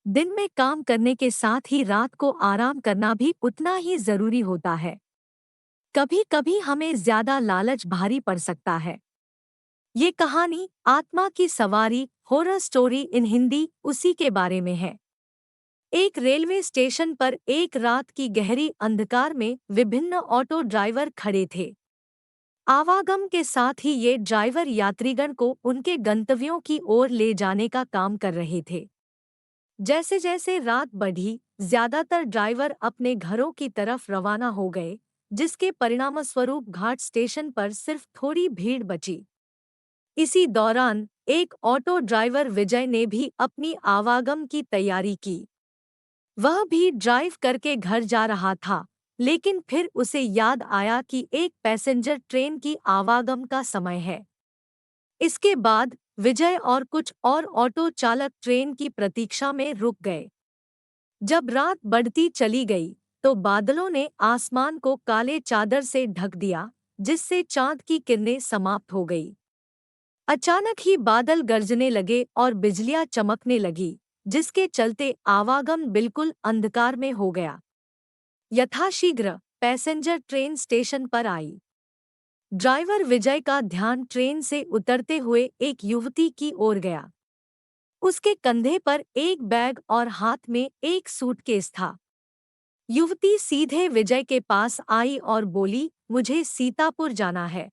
दिन में काम करने के साथ ही रात को आराम करना भी उतना ही जरूरी होता है। कभी कभी हमें ज्यादा लालच भारी पड़ सकता है। ये कहानी आत्मा की सवारी हॉरर स्टोरी इन हिंदी उसी के बारे में है। एक रेलवे स्टेशन पर एक रात की गहरी अंधकार में विभिन्न ऑटो ड्राइवर खड़े थे। आवागम के साथ ही ये ड्राइवर यात्रीगण को उनके गंतव्यों की ओर ले जाने का काम कर रहे थे। जैसे जैसे रात बढ़ी, ज्यादातर ड्राइवर अपने घरों की तरफ रवाना हो गए, जिसके परिणामस्वरूप घाट स्टेशन पर सिर्फ थोड़ी भीड़ बची। इसी दौरान एक ऑटो ड्राइवर विजय ने भी अपनी आवागम की तैयारी की। वह भी ड्राइव करके घर जा रहा था, लेकिन फिर उसे याद आया कि एक पैसेंजर ट्रेन की आवागम का समय है। इसके बाद विजय और कुछ और ऑटो चालक ट्रेन की प्रतीक्षा में रुक गए। जब रात बढ़ती चली गई, तो बादलों ने आसमान को काले चादर से ढक दिया, जिससे चांद की किरणें समाप्त हो गई। अचानक ही बादल गरजने लगे और बिजलियां चमकने लगी, जिसके चलते आवागम बिल्कुल अंधकार में हो गया। यथाशीघ्र पैसेंजर ट्रेन स्टेशन पर आई। ड्राइवर विजय का ध्यान ट्रेन से उतरते हुए एक युवती की ओर गया। उसके कंधे पर एक बैग और हाथ में एक सूटकेस था। युवती सीधे विजय के पास आई और बोली, मुझे सीतापुर जाना है।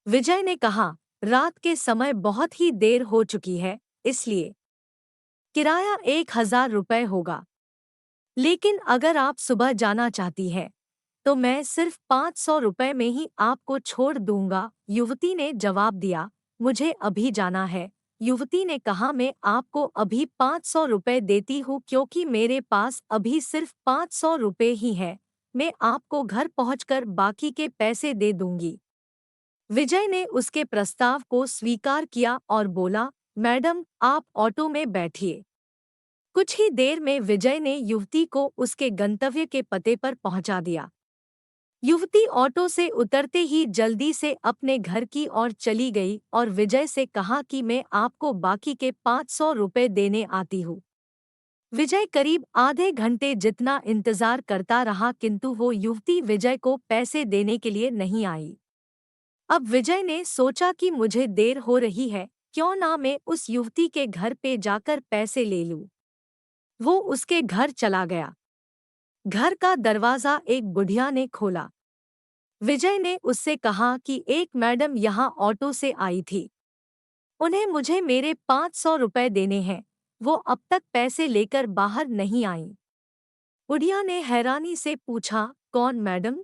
विजय ने कहा, रात के समय बहुत ही देर हो चुकी है, इसलिए किराया 1,000 रुपये होगा। लेकिन अगर आप सुबह जाना चाहती है, तो मैं सिर्फ 500 रुपये में ही आपको छोड़ दूंगा। युवती ने जवाब दिया, मुझे अभी जाना है। युवती ने कहा, मैं आपको अभी 500 रुपये देती हूँ क्योंकि मेरे पास अभी सिर्फ 500 रुपये ही है। मैं आपको घर पहुंचकर बाकी के पैसे दे दूंगी। विजय ने उसके प्रस्ताव को स्वीकार किया और बोला, मैडम आप ऑटो में बैठिए। कुछ ही देर में विजय ने युवती को उसके गंतव्य के पते पर पहुंचा दिया। युवती ऑटो से उतरते ही जल्दी से अपने घर की ओर चली गई और विजय से कहा कि मैं आपको बाकी के 500 रुपये देने आती हूँ। विजय करीब आधे घंटे जितना इंतजार करता रहा, किंतु वो युवती विजय को पैसे देने के लिए नहीं आई। अब विजय ने सोचा कि मुझे देर हो रही है, क्यों ना मैं उस युवती के घर पे जाकर पैसे ले लूं। वो उसके घर चला गया। घर का दरवाजा एक बुढ़िया ने खोला। विजय ने उससे कहा कि एक मैडम यहाँ ऑटो से आई थी। उन्हें मुझे मेरे 500 रुपये देने हैं। वो अब तक पैसे लेकर बाहर नहीं आई। बुढ़िया ने हैरानी से पूछा, कौन मैडम?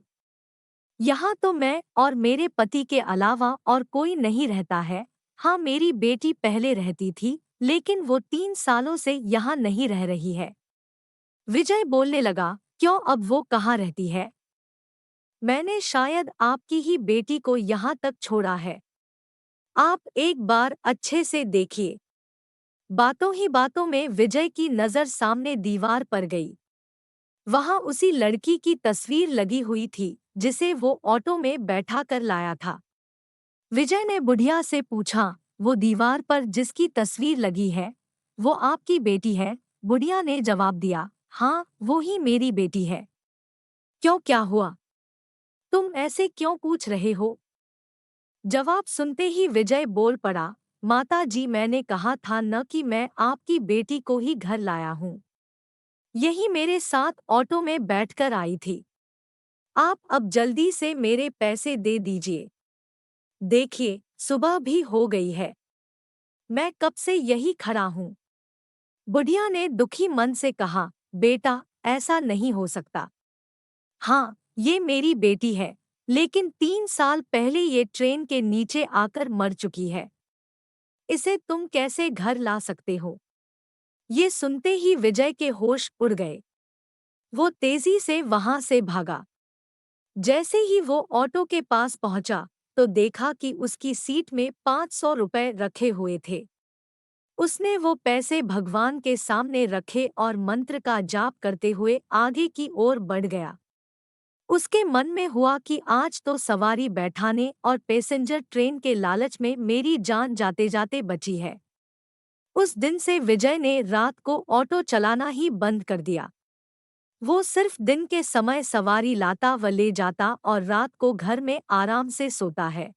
यहाँ तो मैं और मेरे पति के अलावा और कोई नहीं रहता है। हाँ, मेरी बेटी पहले रहती थी, लेकिन वो 3 सालों से यहाँ नहीं रह रही है। विजय बोलने लगा, क्यों, अब वो कहाँ रहती है? मैंने शायद आपकी ही बेटी को यहाँ तक छोड़ा है। आप एक बार अच्छे से देखिए। बातों ही बातों में विजय की नज़र सामने दीवार पर गई। वहाँ उसी लड़की की तस्वीर लगी हुई थी, जिसे वो ऑटो में बैठा कर लाया था। विजय ने बुढ़िया से पूछा, वो दीवार पर जिसकी तस्वीर लगी है, वो आपकी बेटी है? बुढ़िया ने जवाब दिया, हाँ, वो ही मेरी बेटी है। क्यों, क्या हुआ? तुम ऐसे क्यों पूछ रहे हो? जवाब सुनते ही विजय बोल पड़ा, माता जी, मैंने कहा था न कि मैं आपकी बेटी को ही घर लाया हूँ। यही मेरे साथ ऑटो में बैठकर आई थी। आप अब जल्दी से मेरे पैसे दे दीजिए। देखिए, सुबह भी हो गई है। मैं कब से यही खड़ा हूँ। बुढ़िया ने दुखी मन से कहा, बेटा, ऐसा नहीं हो सकता। हाँ, ये मेरी बेटी है, लेकिन 3 साल पहले ये ट्रेन के नीचे आकर मर चुकी है। इसे तुम कैसे घर ला सकते हो? ये सुनते ही विजय के होश उड़ गए। वो तेजी से वहां से भागा। जैसे ही वो ऑटो के पास पहुंचा, तो देखा कि उसकी सीट में 500 रुपये रखे हुए थे। उसने वो पैसे भगवान के सामने रखे और मंत्र का जाप करते हुए आगे की ओर बढ़ गया। उसके मन में हुआ कि आज तो सवारी बैठाने और पैसेंजर ट्रेन के लालच में मेरी जान जाते जाते बची है। उस दिन से विजय ने रात को ऑटो चलाना ही बंद कर दिया। वो सिर्फ दिन के समय सवारी लाता व ले जाता और रात को घर में आराम से सोता है।